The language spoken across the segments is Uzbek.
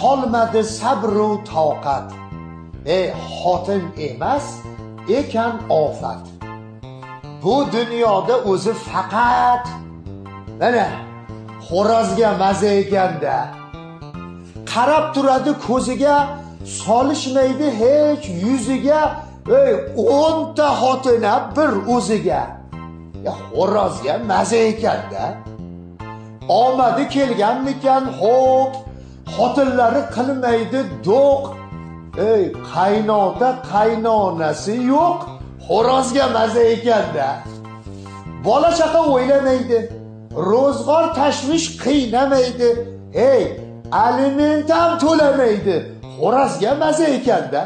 qolmadi sabru toqat. Xotin emas ekan ofat. Bu dunyoda o'zi faqat mana xo'rozga maza ekanda. Qarab turadi ko'ziga, solishmaydi hech yuziga. 10 ta xotina bir o'ziga. Xo'rozga maza ekanda. Omadi kelganmikan xo'p, xotinlari qilmaydi do'q. Qaynota qaynonasi yo'q, xo'rozga maza ekanda. Bola chaqa o'ylamaydi, ro'zg'or tashvish qiynamaydi. Aliment ham to'lamaydi, xo'rozga maza ekanda.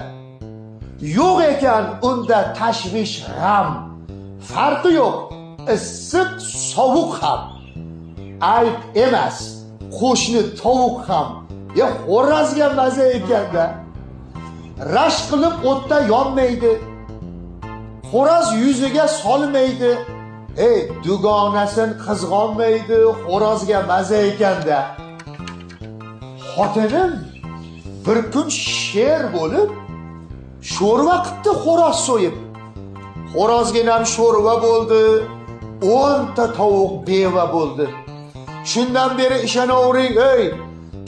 Yo'q ekan unda tashvish g'am, farqi yo'q, issiq sovuq ham. Ayb emas, qo'shni tovuq ham, xo'rozga maza ekanda. Rash qilib o'tda yonmaydi, xo'roz yuziga solmaydi. Dugonasin qizg'onmaydi, xo'rozga maza ekanda. Xotinim bir kun sher bo'lib, sho'rva qildi xo'roz so'yib. Xo'rozginam sho'rva bo'ldi, 10 ta tovuq beva bo'ldi. Shundan beri ishonavering,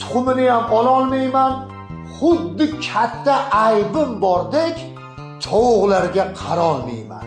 tuxumini ham ololmayman. Xuddi katta aybim bordek, tovuqlarga qarolmayman.